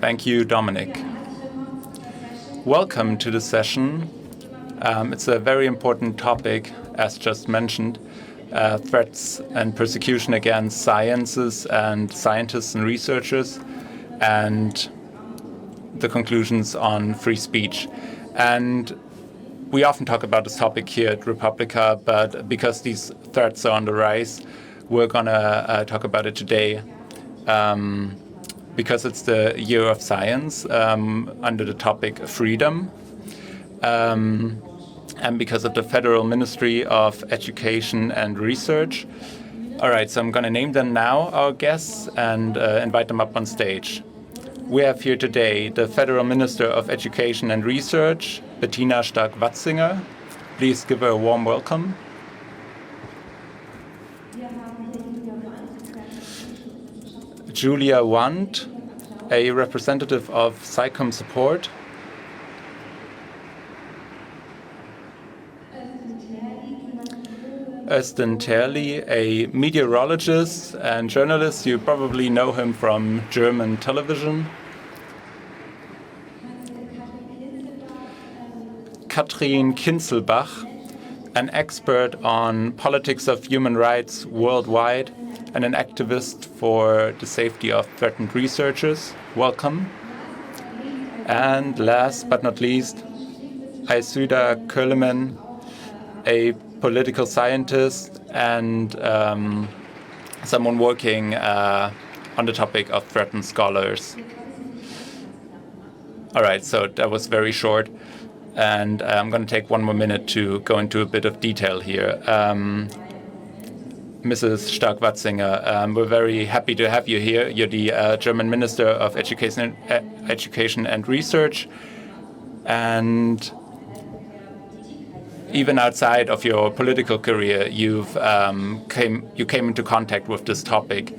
Thank you, Dominic. Welcome to the session. It's a very important topic, as just mentioned, threats and persecution against sciences and scientists and researchers, and the conclusions on free speech. And we often talk about this topic here at Republica, but because these threats are on the rise, we're going to talk about it today. Because it's the year of science under the topic freedom, and because of the Federal Ministry of Education and Research. All right, so I'm going to name them now, our guests, and invite them up on stage. We have here today the Federal Minister of Education and Research, Bettina Stark-Watzinger. Please give her a warm welcome. Julia Wand, a representative of SciComm Support. Özden Terli, a meteorologist and journalist. You probably know him from German television. Katrin Kinzelbach, an expert on politics of human rights worldwide and an activist for the safety of threatened researchers. Welcome. And last but not least, Isuda Köllemann, a political scientist and someone working on the topic of threatened scholars. All right, so that was very short. And I'm going to take one more minute to go into a bit of detail here. Mrs. Stark-Watzinger, we're very happy to have you here. You're the German Minister of Education and Research. And even outside of your political career, you came into contact with this topic.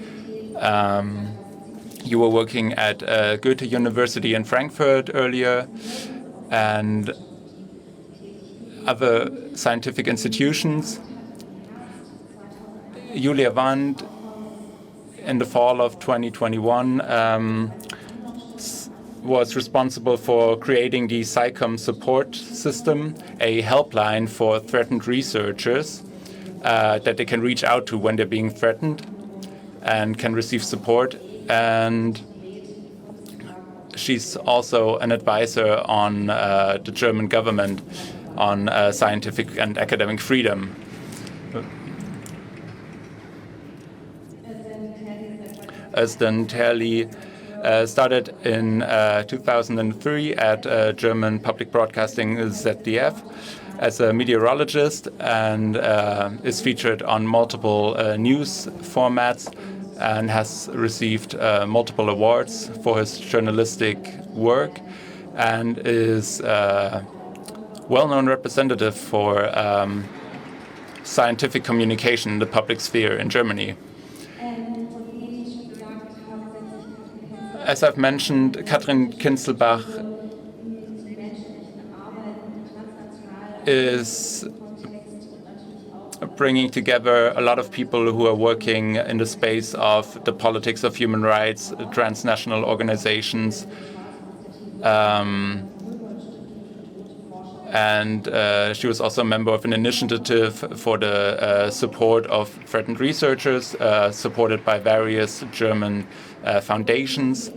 You were working at Goethe University in Frankfurt earlier, and other scientific institutions. Julia Wand, in the fall of 2021, was responsible for creating the SciComm support system, a helpline for threatened researchers that they can reach out to when they're being threatened and can receive support. And she's also an advisor on the German government on scientific and academic freedom. Özden Terli started in 2003 at German public broadcasting ZDF as a meteorologist and is featured on multiple news formats and has received multiple awards for his journalistic work and is a well-known representative for scientific communication in the public sphere in Germany. As I've mentioned, Katrin Kinzelbach is bringing together a lot of people who are working in the space of the politics of human rights, transnational organizations, and she was also a member of an initiative for the support of threatened researchers, supported by various German foundations.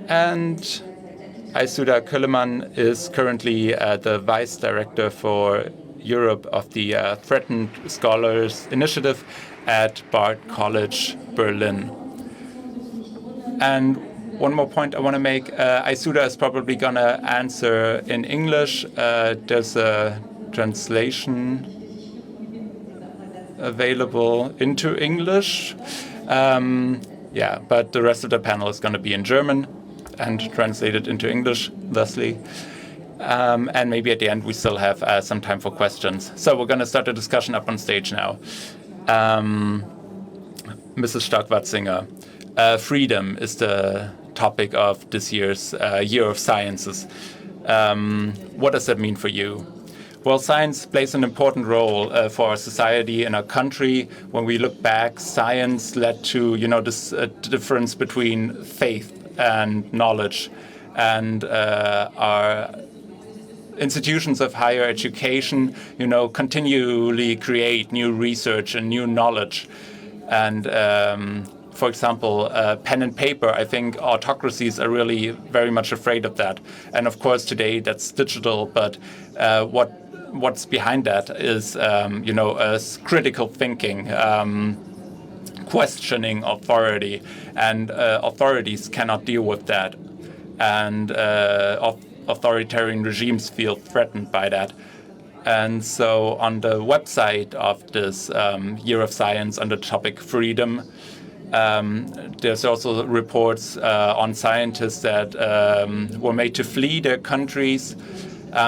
And Isuda Köllemann is currently the Vice Director for Europe of the Threatened Scholars Initiative at Bard College, Berlin. And one more point I want to make, Isuda is probably going to answer in English. There's a translation available into English. But the rest of the panel is going to be in German and translated into English, thusly. And maybe at the end we still have some time for questions. So we're going to start the discussion up on stage now. Mrs. Stark-Watzinger, freedom is the topic of this year's Year of Sciences. What does that mean for you? Well, science plays an important role for our society and our country. When we look back, science led to, this difference between faith and knowledge. And our institutions of higher education, continually create new research and new knowledge. And for example, pen and paper, I think autocracies are really very much afraid of that. And of course, today that's digital, but what's behind that is, critical thinking, questioning authority, and authorities cannot deal with that. And authoritarian regimes feel threatened by that. And so on the website of this Year of Science under the topic freedom, there's also reports on scientists that were made to flee their countries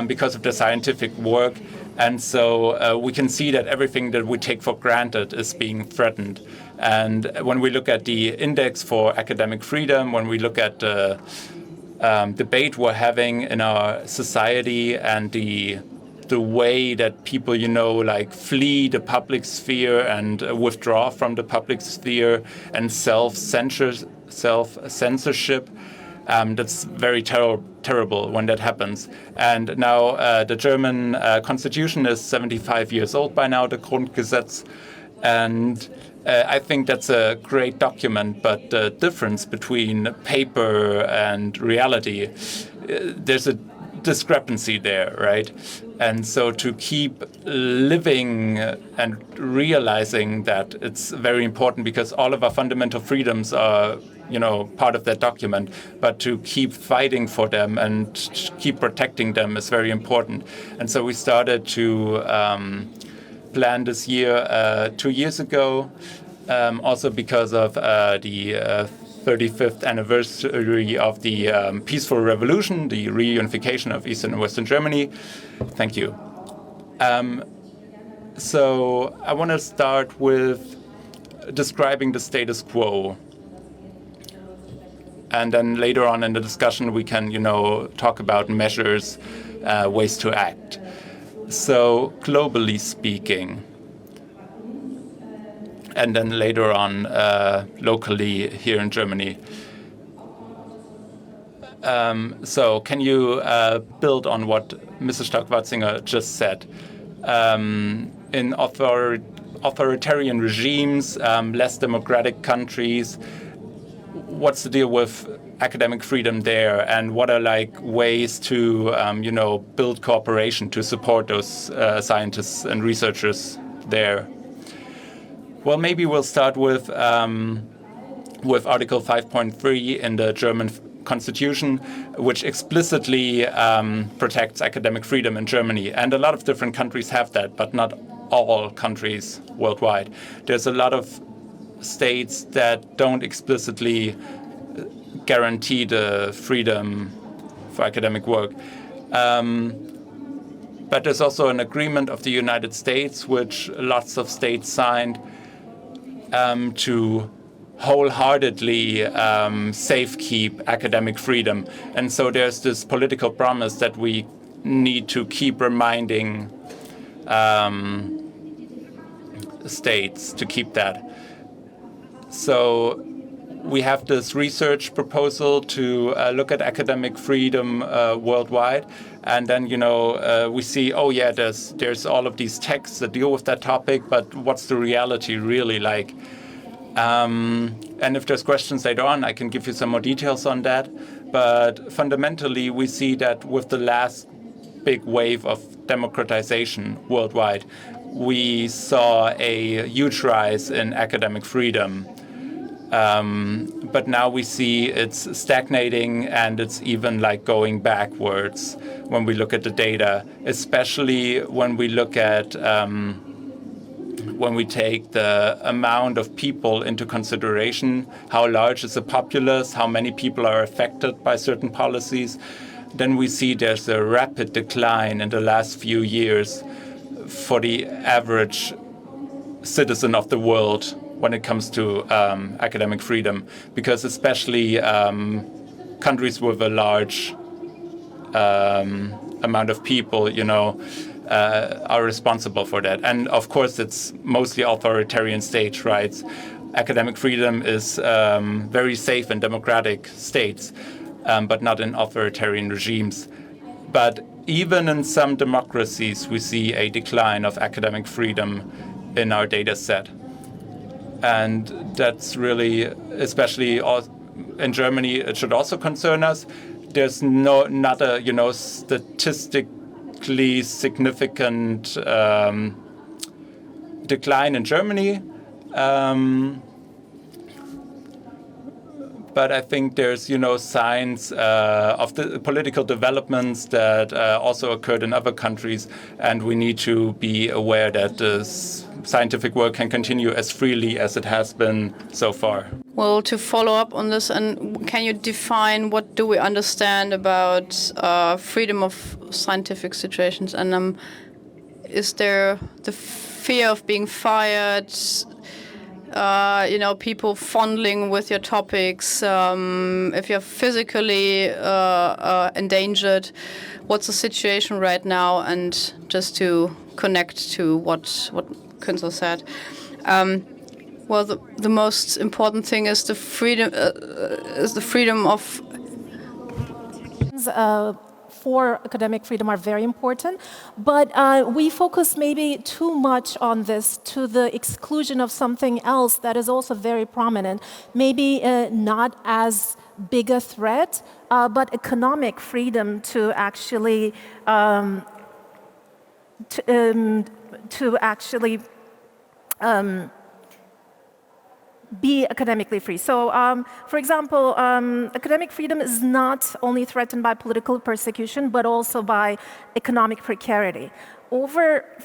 because of their scientific work. And so we can see that everything that we take for granted is being threatened. And when we look at the index for academic freedom, when we look at the debate we're having in our society and the way that people, flee the public sphere and withdraw from the public sphere and self-censorship, that's very terrible when that happens. And now the German constitution is 75 years old by now, the Grundgesetz. And I think that's a great document, but the difference between paper and reality, there's a discrepancy there, right? And so to keep living and realizing that it's very important, because all of our fundamental freedoms are, part of that document, but to keep fighting for them and keep protecting them is very important. And so we started to plan this year 2 years ago, also because of the 35th anniversary of the peaceful revolution, the reunification of Eastern and Western Germany. Thank you. So I want to start with describing the status quo. And then later on in the discussion, we can, talk about measures, ways to act. So globally speaking, and then later on locally here in Germany. So can you build on what Mrs. Stark-Watzinger just said? In authoritarian regimes, less democratic countries, what's the deal with academic freedom there, and what are ways to build cooperation to support those scientists and researchers there? Well, maybe we'll start with Article 5.3 in the German Constitution, which explicitly protects academic freedom in Germany. And a lot of different countries have that, but not all countries worldwide. There's a lot of states that don't explicitly guarantee the freedom for academic work. But there's also an agreement of the United States, which lots of states signed, to wholeheartedly safekeep academic freedom. And so there's this political promise that we need to keep reminding states to keep that. So we have this research proposal to look at academic freedom worldwide. And then, we see, there's all of these texts that deal with that topic, but what's the reality really like? And if there's questions later on, I can give you some more details on that. But fundamentally, we see that with the last big wave of democratization worldwide, we saw a huge rise in academic freedom. But now we see it's stagnating, and it's even going backwards when we look at the data, especially when we look at when we take the amount of people into consideration, how large is the populace, how many people are affected by certain policies, then we see there's a rapid decline in the last few years for the average citizen of the world when it comes to academic freedom, because especially countries with a large amount of people, are responsible for that. And of course, it's mostly authoritarian states' rights. Academic freedom is very safe in democratic states, but not in authoritarian regimes. But even in some democracies, we see a decline of academic freedom in our data set. And that's really, especially in Germany, it should also concern us. There's not a statistically significant decline in Germany. But I think there's, signs of the political developments that also occurred in other countries, and we need to be aware that this scientific work can continue as freely as it has been so far. Well, to follow up on this, and can you define what do we understand about freedom of scientific situations? And is there the fear of being fired? People fondling with your topics, if you're physically endangered, what's the situation right now? And just to connect to what Künzel said, well, the most important thing is the freedom of. For academic freedom are very important, but we focus maybe too much on this to the exclusion of something else that is also very prominent, maybe not as big a threat, but economic freedom to actually be academically free. So, for example, academic freedom is not only threatened by political persecution, but also by economic precarity.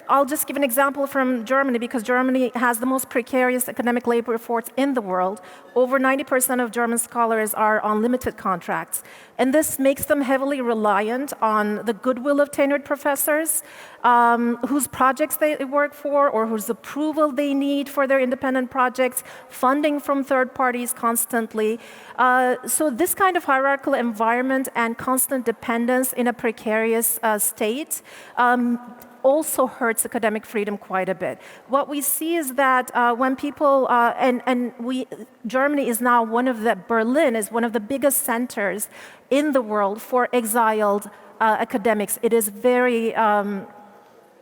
I'll just give an example from Germany, because Germany has the most precarious academic labor force in the world. Over 90% of German scholars are on limited contracts. And this makes them heavily reliant on the goodwill of tenured professors, whose projects they work for, or whose approval they need for their independent projects, funding from third parties constantly. So this kind of hierarchical environment and constant dependence in a precarious state also hurts academic freedom quite a bit. What we see is that when people, Germany is now Berlin is one of the biggest centers in the world for exiled academics. It is very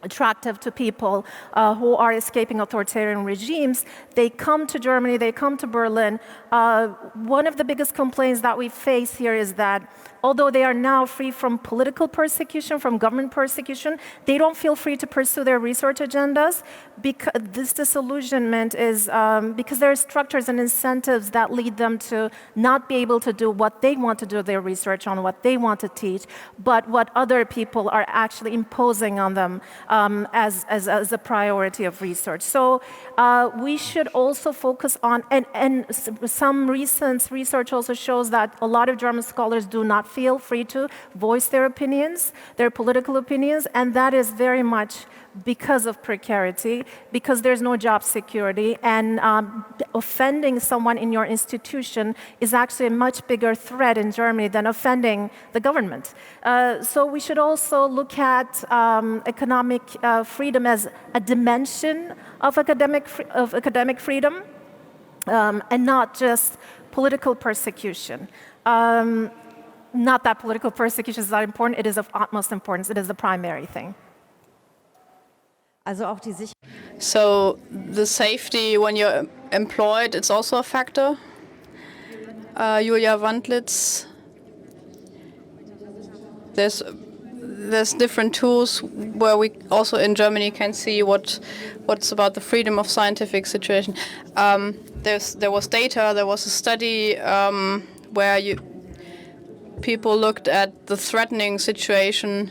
attractive to people who are escaping authoritarian regimes. They come to Germany, they come to Berlin. One of the biggest complaints that we face here is that although they are now free from political persecution, from government persecution, they don't feel free to pursue their research agendas. Because this disillusionment is because there are structures and incentives that lead them to not be able to do what they want to do their research on, what they want to teach, but what other people are actually imposing on them as a priority of research. So we should also focus on, and some recent research also shows that a lot of German scholars do not feel free to voice their opinions, their political opinions, and that is very much because of precarity, because there's no job security, and offending someone in your institution is actually a much bigger threat in Germany than offending the government. So we should also look at economic freedom as a dimension of academic freedom, and not just political persecution. Not that political persecution is not important, it is of utmost importance, it is the primary thing. So the safety when you're employed, it's also a factor. Julia Wandlitz, there's different tools where we also in Germany can see what's about the freedom of scientific situation. There was data, there was a study where people looked at the threatening situation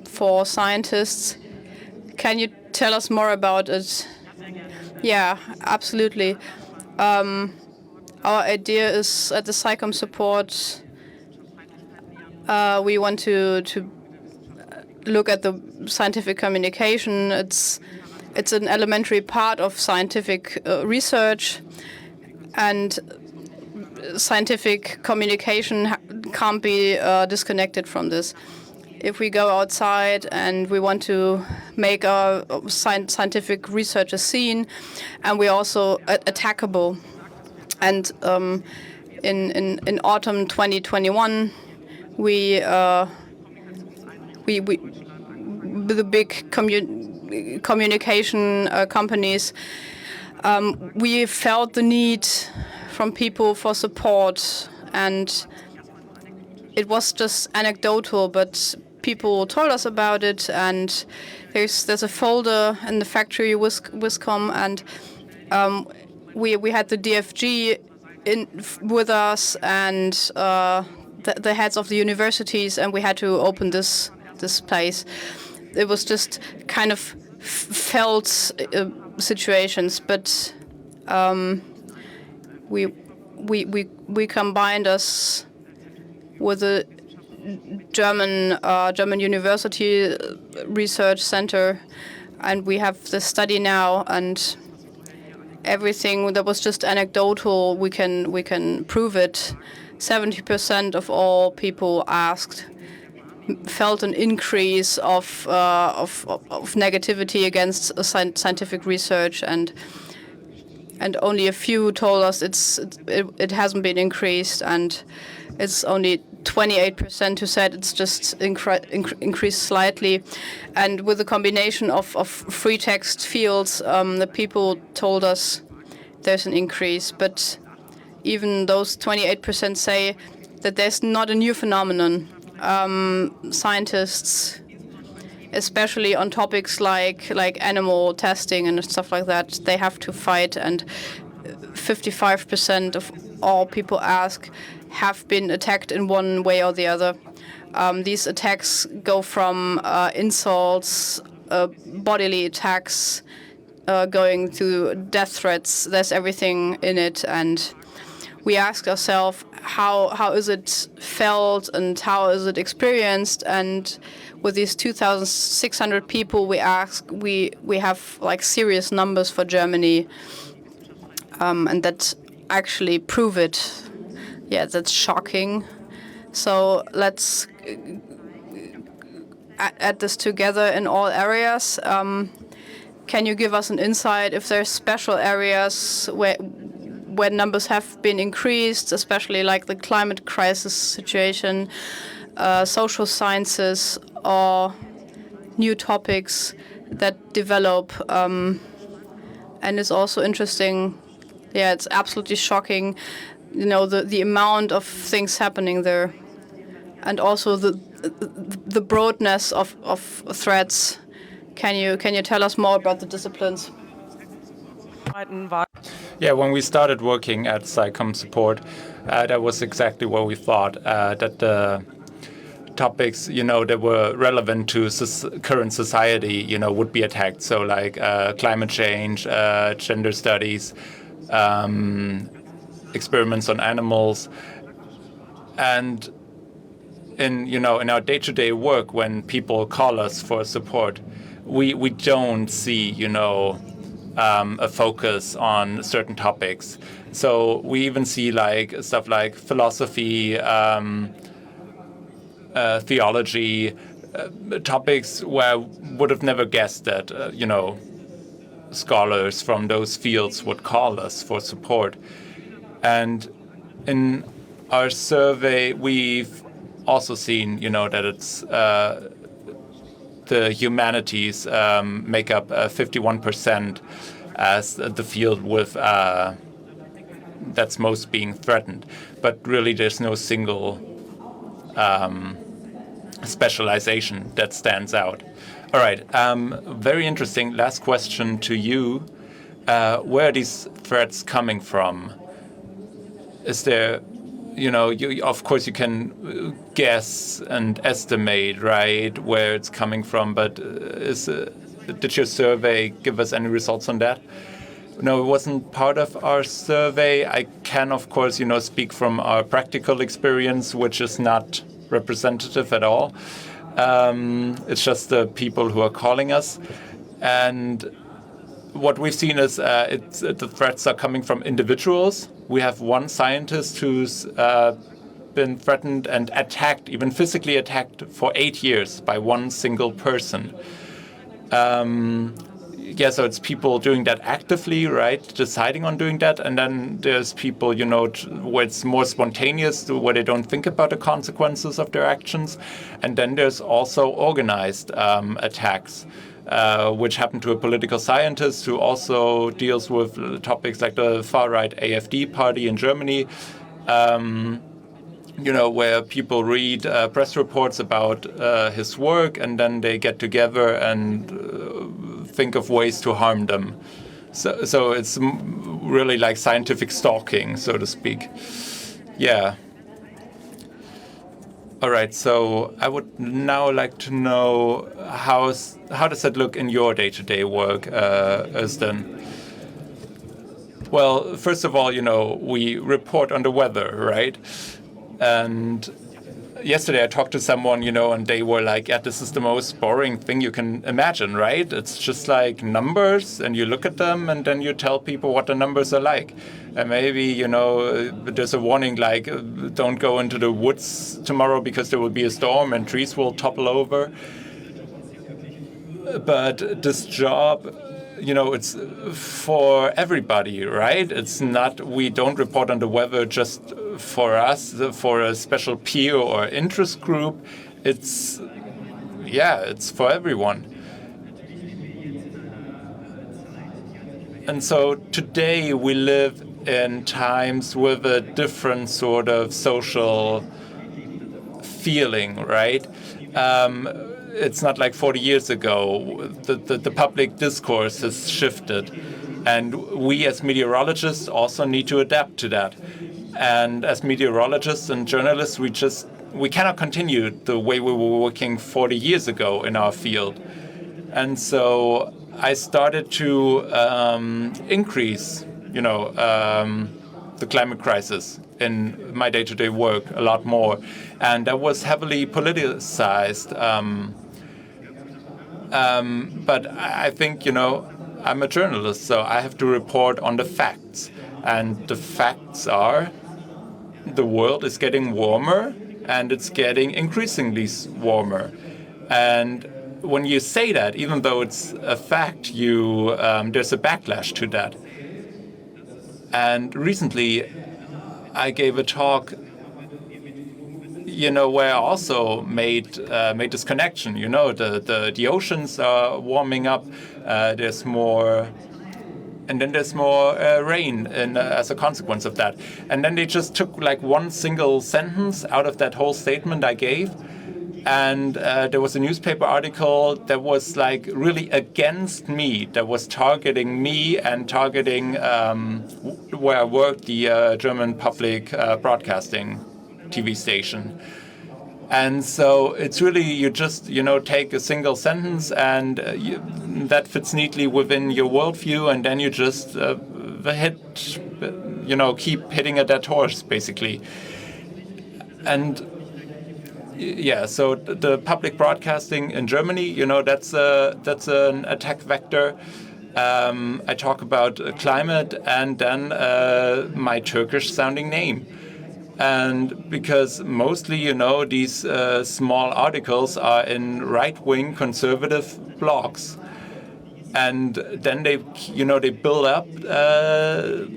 for scientists. Can you tell us more about it? Yeah, absolutely. Our idea is at the SciComm support, we want to look at the scientific communication. It's an elementary part of scientific research, and scientific communication can't be disconnected from this. if we go outside and we want to make our scientific research a scene, and we're also attackable. And in autumn 2021, we the big communication companies, we felt the need from people for support, and it was just anecdotal, but people told us about it. And there's a folder in the factory Wiscom, and we had the DFG with us and the heads of the universities, and we had to open this place. It was just kind of felt situations, but we combined us with a German university research center, and we have the study now, and everything that was just anecdotal, we can prove it. 70% of all people asked felt an increase of negativity against scientific research, and only a few told us it hasn't been increased, and it's only 28% who said it's just increased slightly. And with a combination of free text fields, the people told us there's an increase. But even those 28% say that there's not a new phenomenon. Scientists, especially on topics like animal testing and stuff like that, they have to fight, and 55% of all people asked have been attacked in one way or the other. These attacks go from insults, bodily attacks, going to death threats. There's everything in it, and we ask ourselves, how is it felt and how is it experienced? And with these 2,600 people we ask, we have like serious numbers for Germany, and that actually prove it. Yeah, that's shocking. So let's add this together in all areas. Can you give us an insight if there's special areas where numbers have been increased, especially like the climate crisis situation, social sciences, or new topics that develop? And it's also interesting. Yeah, it's absolutely shocking. You know, the amount of things happening there, and also the broadness of threats. Can you tell us more about the disciplines? Yeah, when we started working at SciComm Support, that was exactly what we thought, that the topics, that were relevant to current society, would be attacked. So like climate change, gender studies, experiments on animals, and in our day-to-day work, when people call us for support, we don't see a focus on certain topics. So we even see like stuff like philosophy, theology, topics where I would have never guessed that scholars from those fields would call us for support. And in our survey, we've also seen, that it's the humanities make up 51% as the field with that's most being threatened. But really, there's no single specialization that stands out. All right, very interesting. Last question to you. Where are these threats coming from? Is there, of course you can guess and estimate, right, where it's coming from, but did your survey give us any results on that? No, it wasn't part of our survey. I can, of course, speak from our practical experience, which is not representative at all. It's just the people who are calling us. And what we've seen is the threats are coming from individuals. We have one scientist who's been threatened and attacked, even physically attacked, for 8 years by one single person. Yeah, so it's people doing that actively, right, deciding on doing that, and then there's people, where it's more spontaneous, where they don't think about the consequences of their actions, and then there's also organized attacks, which happened to a political scientist who also deals with topics like the far-right AfD party in Germany, where people read press reports about his work, and then they get together and think of ways to harm them. So it's really like scientific stalking, so to speak. Yeah. All right, so I would now like to know how does that look in your day-to-day work, Özden? Well, first of all, we report on the weather, right? And yesterday I talked to someone, and they were like, yeah, this is the most boring thing you can imagine, right? It's just like numbers, and you look at them, and then you tell people what the numbers are like. And maybe, there's a warning like, don't go into the woods tomorrow because there will be a storm and trees will topple over. But this job, it's for everybody, right? It's not, we don't report on the weather just for us, for a special peer or interest group. It's for everyone. And so today we live in times with a different sort of social feeling, right? It's not like 40 years ago. The public discourse has shifted. And we as meteorologists also need to adapt to that. And as meteorologists and journalists, we cannot continue the way we were working 40 years ago in our field. And so I started to increase, the climate crisis in my day-to-day work a lot more. And that was heavily politicized. But I think, I'm a journalist, so I have to report on the facts. And the facts are the world is getting warmer, and it's getting increasingly warmer. And when you say that, even though it's a fact, there's a backlash to that. And recently, I gave a talk, where I also made this connection. The oceans are warming up. There's more. And then there's more rain as a consequence of that. And then they just took like one single sentence out of that whole statement I gave. And there was a newspaper article that was like really against me, that was targeting me and targeting where I worked, the German public broadcasting TV station. And so it's really, you just, take a single sentence and that fits neatly within your worldview, and then you just keep hitting a dead horse, basically. And yeah, so the public broadcasting in Germany, that's an attack vector. I talk about climate and then my Turkish-sounding name. And because mostly, these small articles are in right-wing conservative blogs. And then they build up a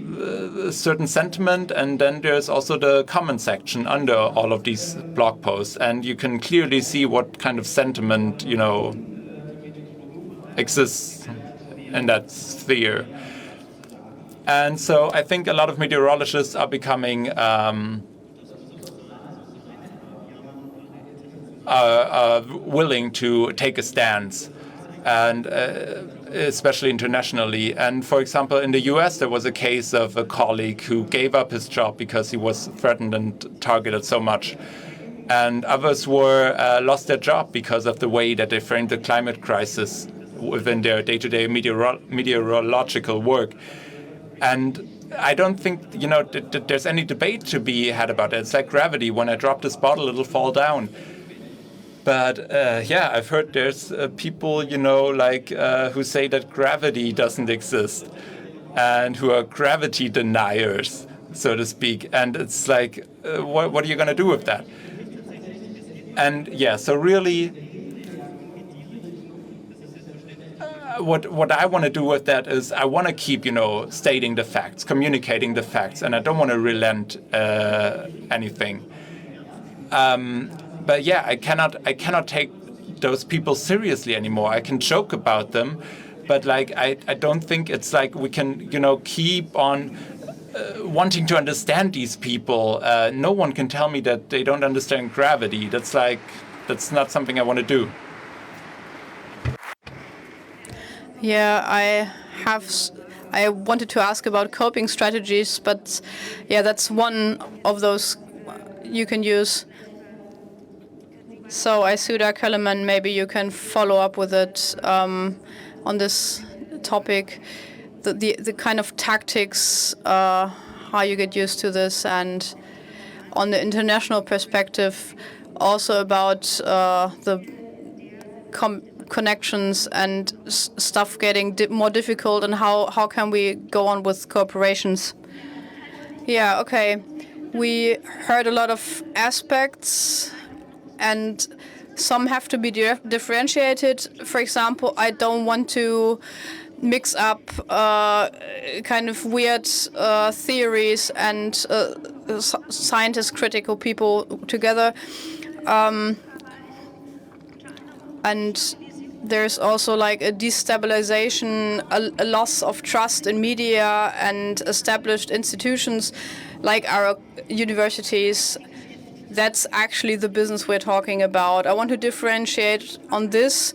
certain sentiment, and then there's also the comment section under all of these blog posts. And you can clearly see what kind of sentiment, exists in that sphere. And so I think a lot of meteorologists are becoming willing to take a stance, and especially internationally. And for example, in the US, there was a case of a colleague who gave up his job because he was threatened and targeted so much. And others lost their job because of the way that they framed the climate crisis within their day-to-day meteorological work. And I don't think, that there's any debate to be had about it. It's like gravity. When I drop this bottle, it'll fall down. But I've heard there's people, who say that gravity doesn't exist and who are gravity deniers. so to speak. And it's like, what are you going to do with that? And yeah, so really, what I want to do with that is I want to keep, stating the facts, communicating the facts, and I don't want to relent anything. But yeah, I cannot take those people seriously anymore. I can joke about them, but like I don't think it's like we can keep on wanting to understand these people. No one can tell me that they don't understand gravity. That's not something I want to do. Yeah, I wanted to ask about coping strategies, but yeah, that's one of those you can use. So Isuda Kellerman, maybe you can follow up with it on this topic, the kind of tactics, how you get used to this, and on the international perspective, also about the connections and stuff getting more difficult, and how can we go on with cooperations. Yeah, okay. We heard a lot of aspects, and some have to be differentiated. For example, I don't want to mix up kind of weird theories and scientist critical people together. And there's also like a destabilization, a loss of trust in media and established institutions like our universities. That's actually the business we're talking about. I want to differentiate on this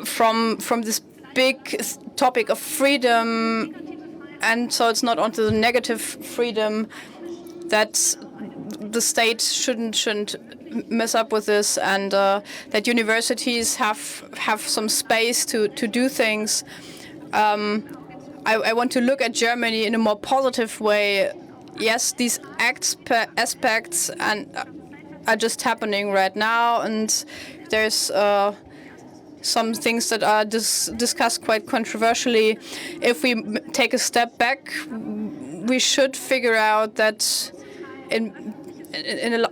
from this big topic of freedom, and so it's not onto the negative freedom that the state shouldn't mess up with this, and that universities have some space to do things. I want to look at Germany in a more positive way. Yes, these aspects are just happening right now, and there's some things that are discussed quite controversially. If we take a step back, we should figure out that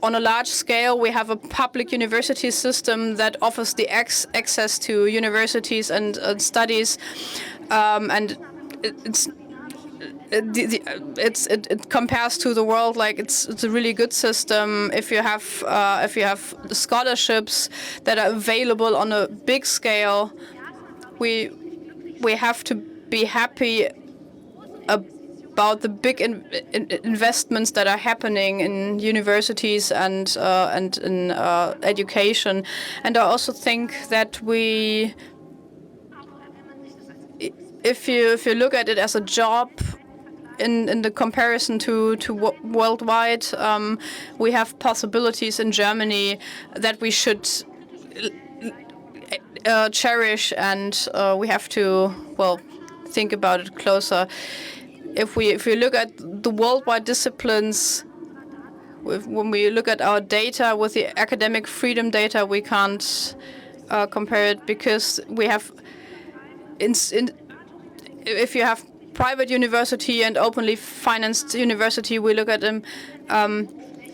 on a large scale, we have a public university system that offers the access to universities and studies, and it compares to the world like it's a really good system. If you have scholarships that are available on a big scale, we have to be happy about the big investments that are happening in universities and in education. And I also think that if you look at it as a job, in the comparison to worldwide, we have possibilities in Germany that we should cherish, and we have to think about it closer. If we look at the worldwide disciplines, when we look at our data with the academic freedom data, we can't compare it, because we have if you have private university and openly financed university, we look at them.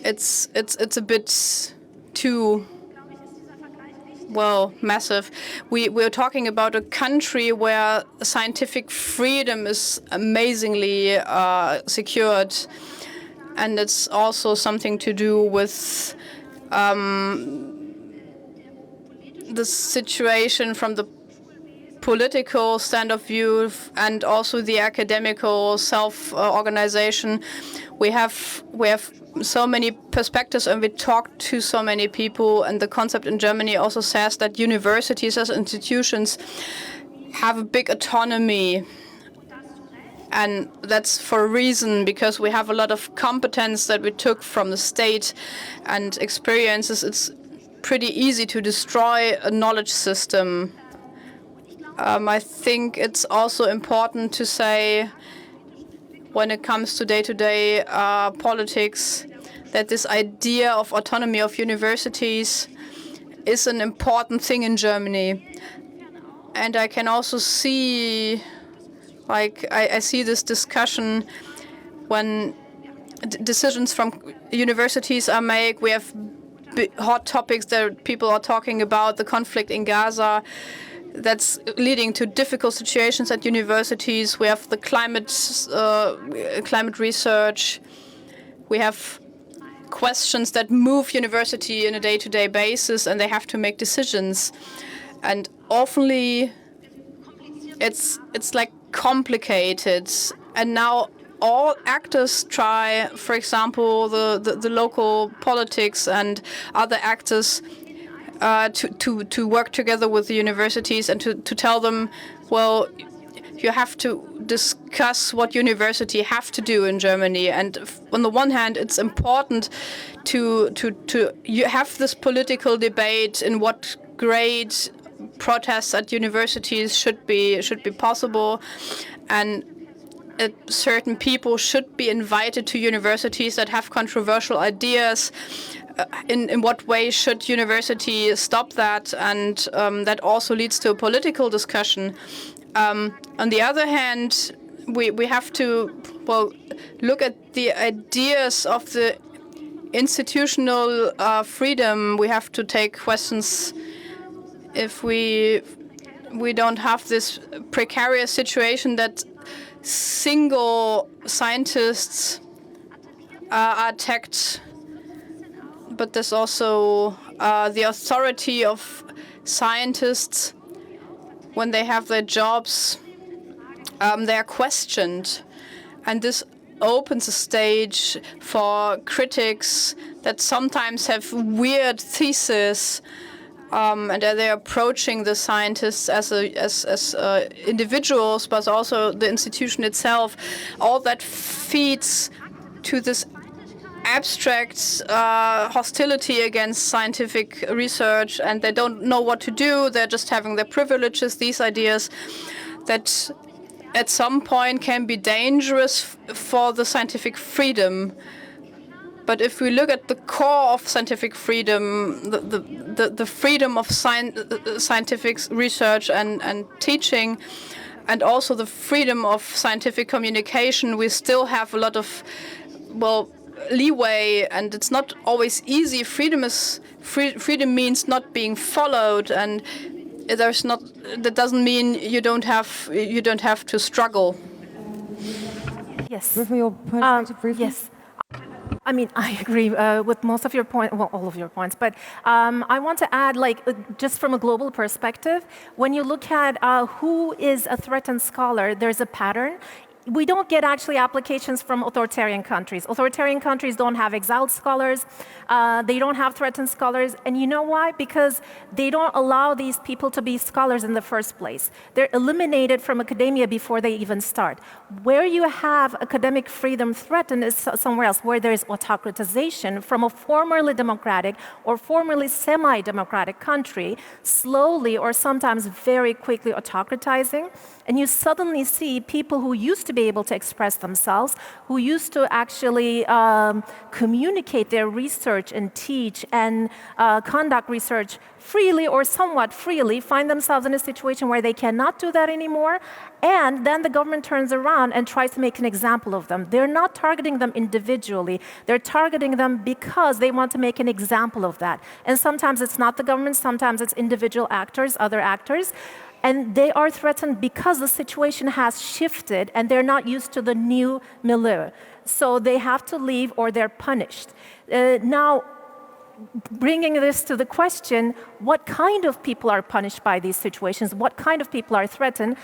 It's a bit too massive. We're talking about a country where scientific freedom is amazingly secured, and it's also something to do with the situation from the political stand of view and also the academical self-organization. We have so many perspectives, and we talk to so many people, and the concept in Germany also says that universities as institutions have a big autonomy, and that's for a reason, because we have a lot of competence that we took from the state and experiences. It's pretty easy to destroy a knowledge system. I think it's also important to say, when it comes to day-to-day politics, that this idea of autonomy of universities is an important thing in Germany. And I can also see, I see this discussion when decisions from universities are made. We have hot topics that people are talking about, the conflict in Gaza, that's leading to difficult situations at universities. We have the climate research. We have questions that move university in a day-to-day basis, and they have to make decisions. And oftenly, it's like complicated. And now all actors try, for example, the local politics and other actors to work together with the universities and to tell them, well, you have to discuss what university have to do in Germany. And on the one hand, it's important to you have this political debate in what grade protests at universities should be possible, and certain people should be invited to universities that have controversial ideas. In what way should university stop that? And that also leads to a political discussion. On the other hand, we have to, well, look at the ideas of the institutional freedom. We have to take questions if we don't have this precarious situation that single scientists are attacked, but there's also the authority of scientists. When they have their jobs, they are questioned. And this opens a stage for critics that sometimes have weird theses, and they're approaching the scientists as individuals, but also the institution itself. All that feeds to this abstract hostility against scientific research, and they don't know what to do. They're just having their privileges, these ideas that at some point can be dangerous for the scientific freedom. But if we look at the core of scientific freedom, the freedom of scientific research and teaching, and also the freedom of scientific communication, we still have a lot of, well, leeway, and it's not always easy. Freedom means not being followed, and that doesn't mean you don't have to struggle. Yes. With your point briefly? Yes. I mean, I agree with most of your points, well, all of your points, but I want to add, just from a global perspective, when you look at who is a threatened scholar, there's a pattern. We don't get actually applications from authoritarian countries. Authoritarian countries don't have exiled scholars. They don't have threatened scholars. And you know why? Because they don't allow these people to be scholars in the first place. They're eliminated from academia before they even start. Where you have academic freedom threatened is somewhere else, where there's autocratization from a formerly democratic or formerly semi-democratic country, slowly or sometimes very quickly autocratizing. And you suddenly see people who used to be able to express themselves, who used to actually communicate their research and teach and conduct research freely or somewhat freely, find themselves in a situation where they cannot do that anymore. And then the government turns around and tries to make an example of them. They're not targeting them individually. They're targeting them because they want to make an example of that. And sometimes it's not the government, sometimes it's individual actors, other actors. And they are threatened because the situation has shifted and they're not used to the new milieu. So they have to leave or they're punished. Now, bringing this to the question, what kind of people are punished by these situations? What kind of people are threatened?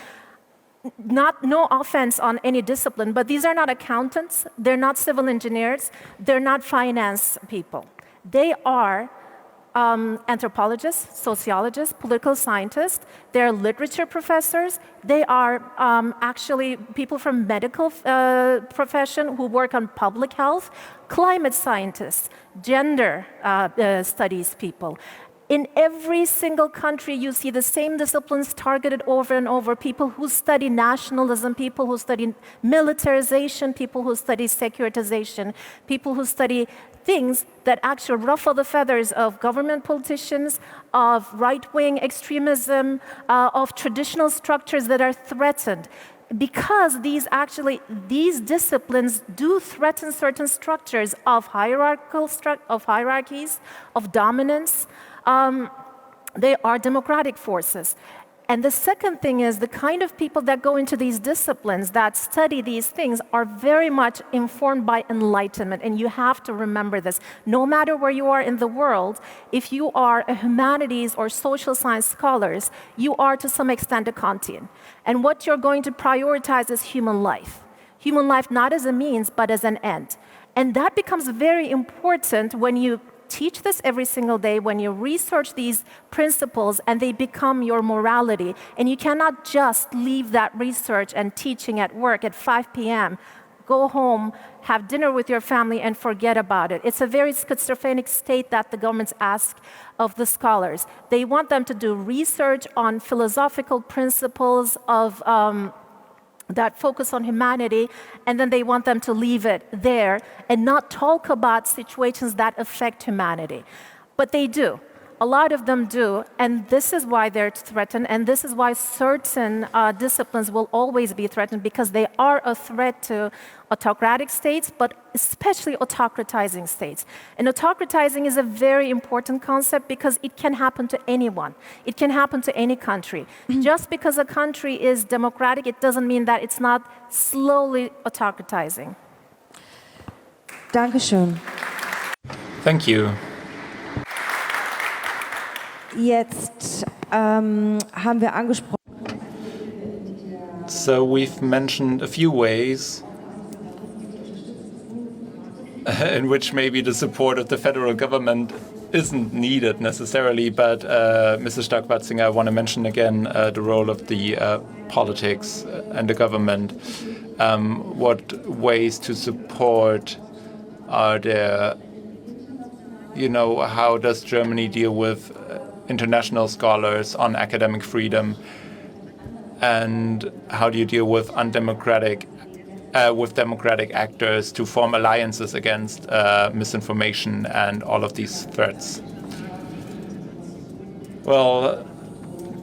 No offense on any discipline, but these are not accountants, they're not civil engineers, they're not finance people. They are anthropologists, sociologists, political scientists, they're literature professors, they are actually people from medical profession who work on public health, climate scientists, gender studies people. In every single country, you see the same disciplines targeted over and over. People who study nationalism, people who study militarization, people who study securitization, people who study things that actually ruffle the feathers of government politicians, of right-wing extremism, of traditional structures that are threatened. because these disciplines do threaten certain structures of hierarchies, of dominance. They are democratic forces. And the second thing is the kind of people that go into these disciplines, that study these things, are very much informed by enlightenment. And you have to remember this. No matter where you are in the world, if you are a humanities or social science scholars, you are to some extent a Kantian. And what you're going to prioritize is human life. Human life not as a means, but as an end. And that becomes very important when you teach this every single day, when you research these principles and they become your morality. And you cannot just leave that research and teaching at work at 5 p.m., go home, have dinner with your family, and forget about it. It's a very schizophrenic state that the governments ask of the scholars. They want them to do research on philosophical principles of that focus on humanity, and then they want them to leave it there and not talk about situations that affect humanity. But they do. A lot of them do, and this is why they're threatened, and this is why certain disciplines will always be threatened, because they are a threat to autocratic states, but especially autocratizing states. And autocratizing is a very important concept because it can happen to anyone. It can happen to any country. Just because a country is democratic, it doesn't mean that it's not slowly autocratizing. Dankeschön. Thank you. Jetzt haben wir angesprochen. So we've mentioned a few ways in which maybe the support of the federal government isn't needed necessarily, but Mrs. Stark-Watzinger, I want to mention again the role of the politics and the government. What ways to support are there? You know, how does Germany deal with international scholars on academic freedom, and how do you deal with democratic actors to form alliances against misinformation and all of these threats? Well,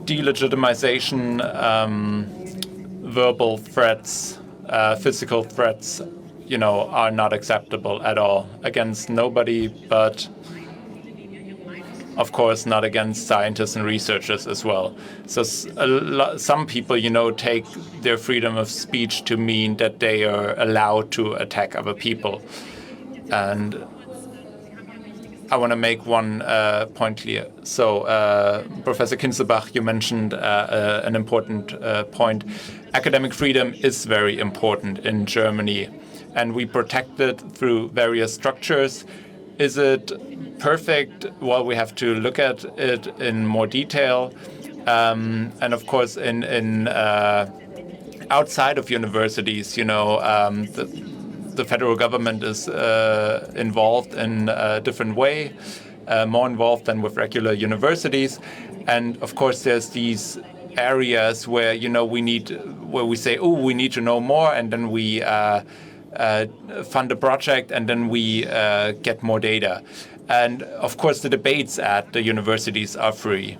delegitimization, verbal threats, physical threats, you know, are not acceptable at all against nobody, but of course, not against scientists and researchers as well. So some people, you know, take their freedom of speech to mean that they are allowed to attack other people. And I want to make one point clear. So, Professor Kinzelbach, you mentioned an important point. Academic freedom is very important in Germany, and we protect it through various structures. Is it perfect? Well, we have to look at it in more detail. And of course, in outside of universities, you know, the federal government is involved in a different way, more involved than with regular universities. And of course, there's these areas where, you know, where we say, oh, we need to know more, and then we fund a project, and then we get more data. And of course, the debates at the universities are free.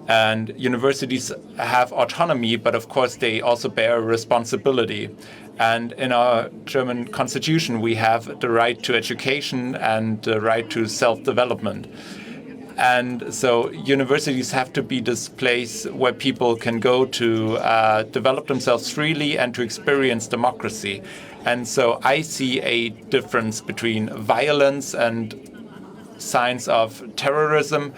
And universities have autonomy, but of course, they also bear a responsibility. And in our German constitution, we have the right to education and the right to self-development. And so universities have to be this place where people can go to develop themselves freely and to experience democracy. And so I see a difference between violence and signs of terrorism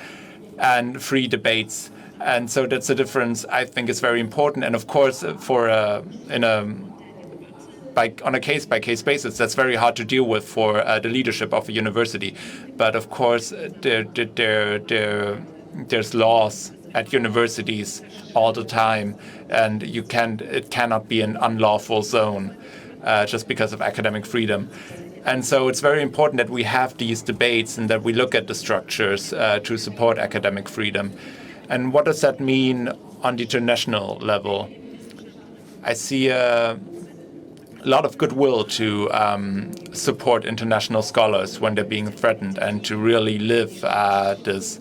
and free debates. And so that's a difference I think is very important. And of course, on a case-by-case basis, that's very hard to deal with for the leadership of a university. But of course, there's laws at universities all the time, and it cannot be an unlawful zone just because of academic freedom. And so it's very important that we have these debates and that we look at the structures to support academic freedom. And what does that mean on the international level? I see a lot of goodwill to support international scholars when they're being threatened and to really live this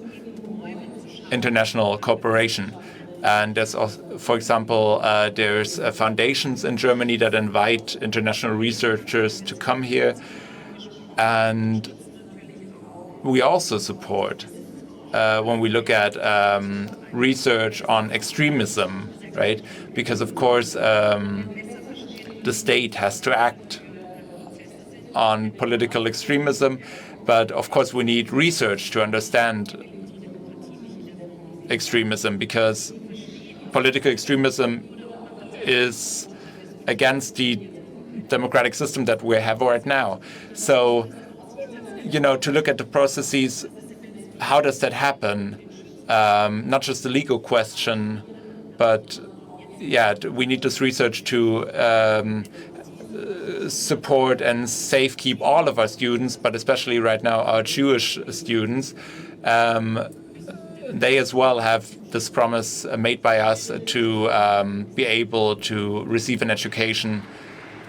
international cooperation. And there's also, for example, there's foundations in Germany that invite international researchers to come here. And we also support when we look at research on extremism, right? Because, of course, the state has to act on political extremism. But, of course, we need research to understand extremism, because political extremism is against the democratic system that we have right now. So, to look at the processes, how does that happen? Not just the legal question, but we need this research to support and safekeep all of our students, but especially right now our Jewish students. They as well have this promise made by us to be able to receive an education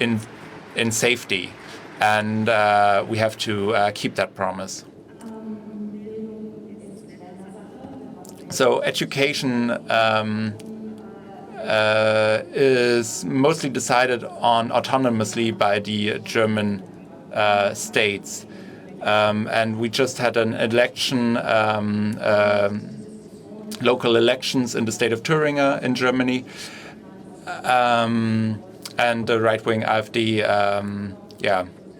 in safety, and we have to keep that promise. So education is mostly decided on autonomously by the German states. And we just had an election, local elections in the state of Thuringia in Germany. And the right-wing AfD,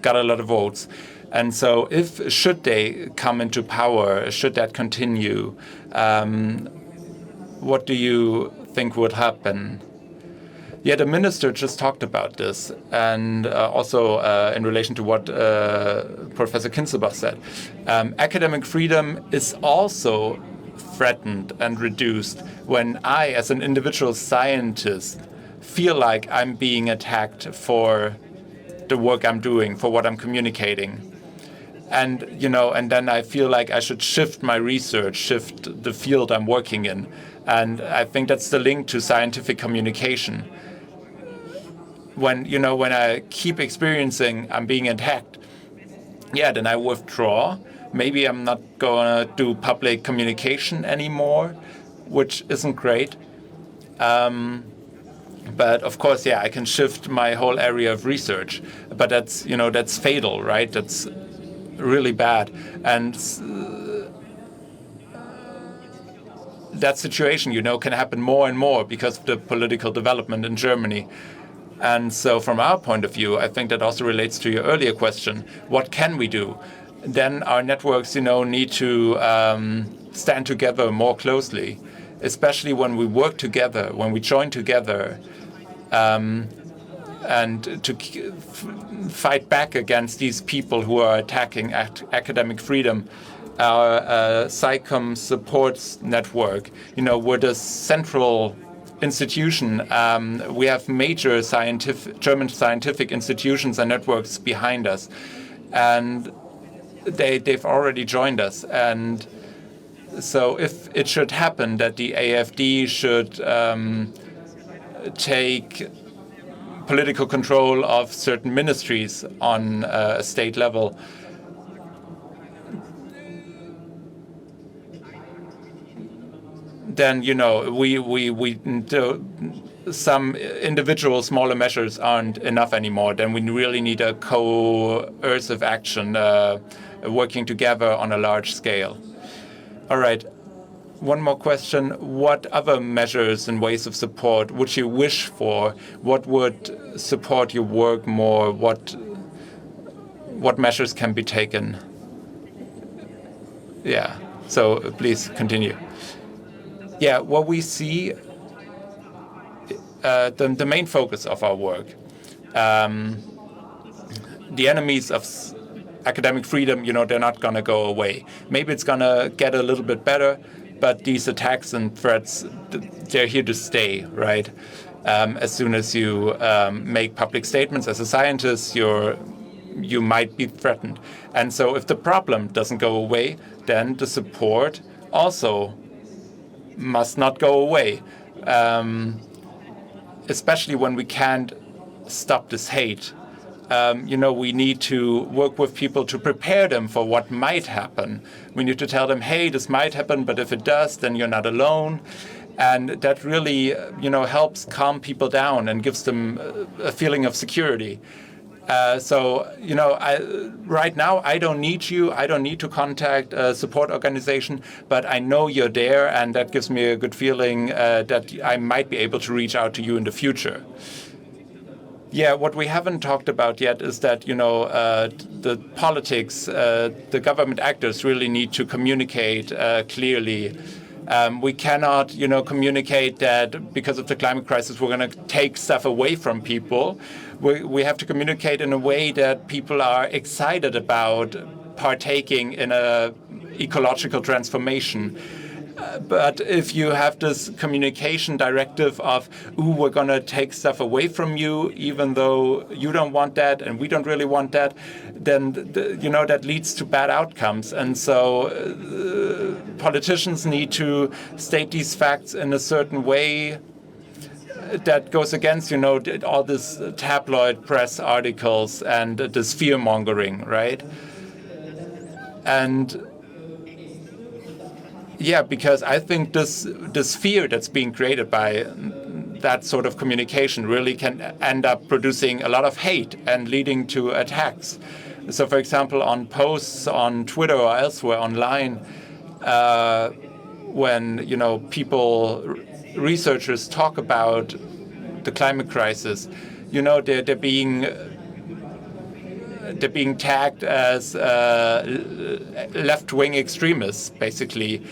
got a lot of votes. And so should they come into power, should that continue, what do you think would happen? Yeah, the minister just talked about this, and also in relation to what Professor Kinzelbach said. Academic freedom is also threatened and reduced when I, as an individual scientist, feel like I'm being attacked for the work I'm doing, for what I'm communicating. And, and then I feel like I should shift my research, shift the field I'm working in. And I think that's the link to scientific communication. When I keep experiencing I'm being attacked, then I withdraw. Maybe I'm not going to do public communication anymore, which isn't great. But of course, I can shift my whole area of research. But that's fatal, right? That's really bad. And that situation, can happen more and more because of the political development in Germany. And so from our point of view, I think that also relates to your earlier question, what can we do? Then our networks, need to stand together more closely, especially when we work together, when we join together, and to fight back against these people who are attacking academic freedom. Our SciComm supports network, we're the central institution. We have major German scientific institutions and networks behind us, and they've already joined us. And so if it should happen that the AfD should take political control of certain ministries on a state level, then some individual smaller measures aren't enough anymore. Then we really need a coercive action, working together on a large scale. All right. One more question. What other measures and ways of support would you wish for? What would support your work more? What measures can be taken? Yeah. So please continue. Yeah. What we see, the main focus of our work, the enemies of academic freedom, they're not going to go away. Maybe it's going to get a little bit better, but these attacks and threats, they're here to stay, right? As soon as you make public statements as a scientist, you might be threatened. And so if the problem doesn't go away, then the support also must not go away, especially when we can't stop this hate. We need to work with people to prepare them for what might happen. We need to tell them, hey, this might happen, but if it does, then you're not alone. And that really, helps calm people down and gives them a feeling of security. Right now, I don't need you. I don't need to contact a support organization, but I know you're there, and that gives me a good feeling that I might be able to reach out to you in the future. Yeah, what we haven't talked about yet is that, the politics, the government actors really need to communicate clearly. We cannot, communicate that because of the climate crisis, we're going to take stuff away from people. We have to communicate in a way that people are excited about partaking in a ecological transformation. But if you have this communication directive of, we're going to take stuff away from you, even though you don't want that and we don't really want that, then, that leads to bad outcomes. And so politicians need to state these facts in a certain way that goes against, all this tabloid press articles and this fear-mongering, right? And yeah, because I think this fear that's being created by that sort of communication really can end up producing a lot of hate and leading to attacks. So, for example, on posts on Twitter or elsewhere online, when researchers talk about the climate crisis, they're being tagged as left-wing extremists, basically.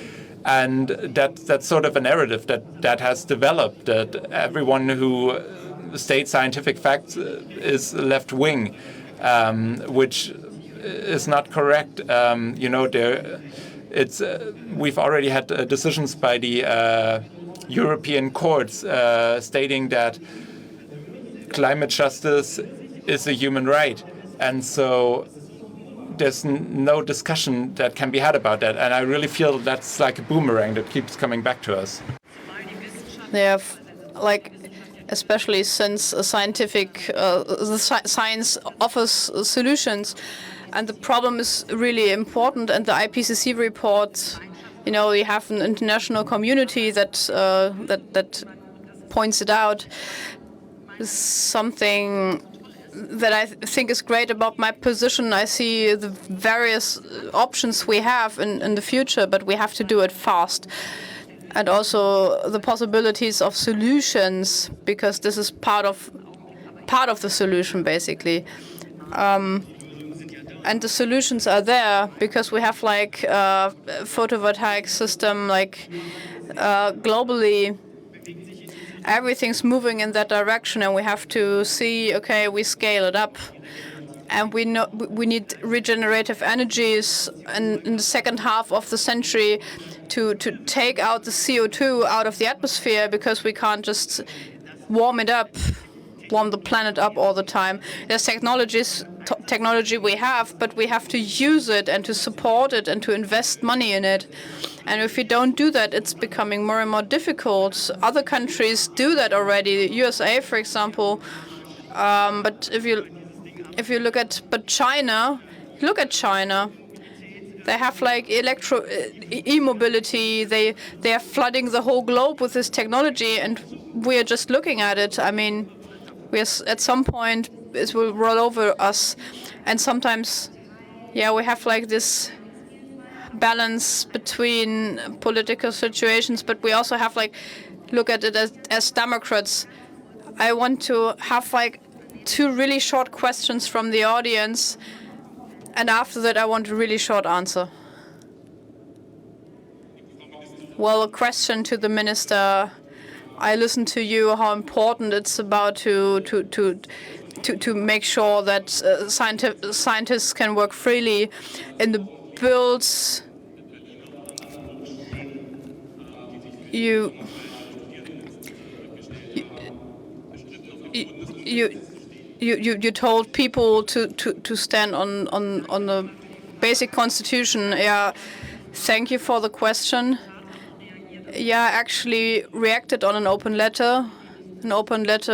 And that's sort of a narrative that has developed, that everyone who states scientific facts is left-wing, which is not correct. We've already had decisions by the European courts stating that climate justice is a human right. And so there's no discussion that can be had about that. And I really feel that's like a boomerang that keeps coming back to us. They have, especially since science offers solutions, and the problem is really important. And the IPCC report, we have an international community that points it out. Something that I think is great about my position. I see the various options we have in the future, but we have to do it fast. And also the possibilities of solutions, because this is part of the solution, basically. And the solutions are there because we have a photovoltaic system, globally. Everything's moving in that direction, and we have to see, okay, we scale it up. And we know we need regenerative energies in the second half of the century to take out the CO2 out of the atmosphere, because we can't just warm the planet up all the time. There's technology we have, but we have to use it and to support it and to invest money in it. And if we don't do that, it's becoming more and more difficult. Other countries do that already. The USA, for example. But if you look at China, they have e-mobility. They are flooding the whole globe with this technology, and we are just looking at it. I mean, at some point it will roll over us, and sometimes, we have this balance between political situations, but we also have look at it as Democrats. I want to have 2 really short questions from the audience, and after that I want a really short answer. Well, a question to the minister. I listened to you how important it's about to make sure that scientists can work freely in the builds. You told people to stand on the basic constitution. Yeah, thank you for the question. Yeah, I actually reacted on an open letter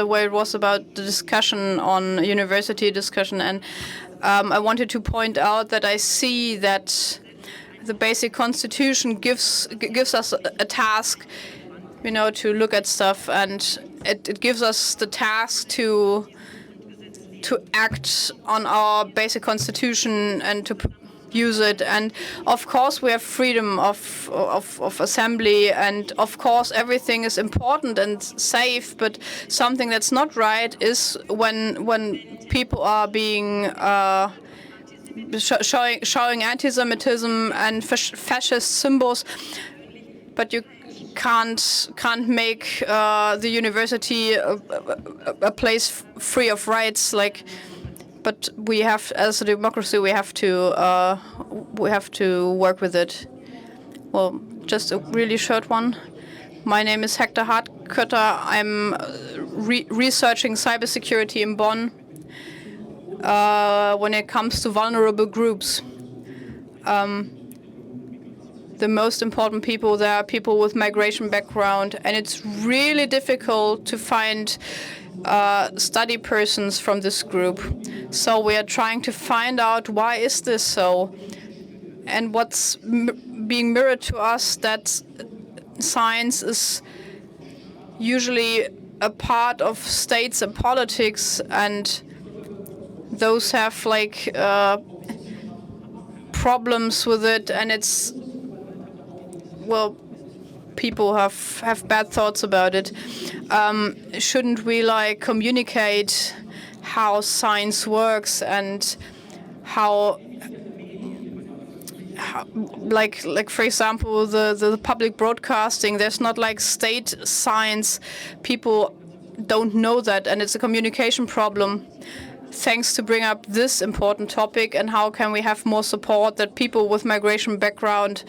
where it was about the discussion on university discussion, and I wanted to point out that I see that the basic constitution gives us a task to look at stuff, and it gives us the task to act on our basic constitution and to use it. And of course we have freedom of assembly, and of course everything is important and safe, but something that's not right is when people are being showing anti-Semitism and fascist symbols, but you can't make the university a place free of rights. But we have, as a democracy, we have to work with it. Well, just a really short one. My name is Hector Hartkötter. I'm researching cybersecurity in Bonn. When it comes to vulnerable groups, the most important people there are people with migration background, and it's really difficult to find study persons from this group. So we are trying to find out why is this so, and what's being mirrored to us, that science is usually a part of states and politics, and those have problems with it, and it's, well, people have bad thoughts about it. Shouldn't we communicate how science works and how for example the public broadcasting? There's not state science. People don't know that, and it's a communication problem. Thanks to bring up this important topic, and how can we have more support that people with migration background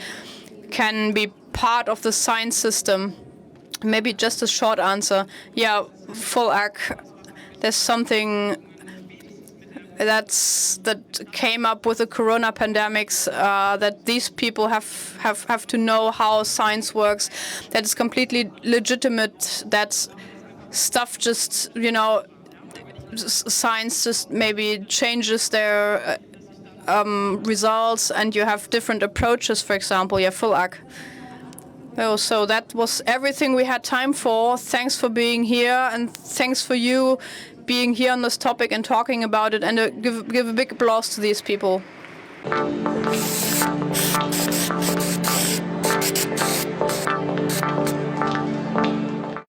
can be part of the science system? Maybe just a short answer. Yeah, full act. There's something that came up with the corona pandemics, that these people have to know how science works. That is completely legitimate. That stuff just, science just maybe changes their results, and you have different approaches. For example, full act. Oh, so that was everything we had time for. Thanks for being here, and thanks for you being here on this topic and talking about it, and give a big applause to these people.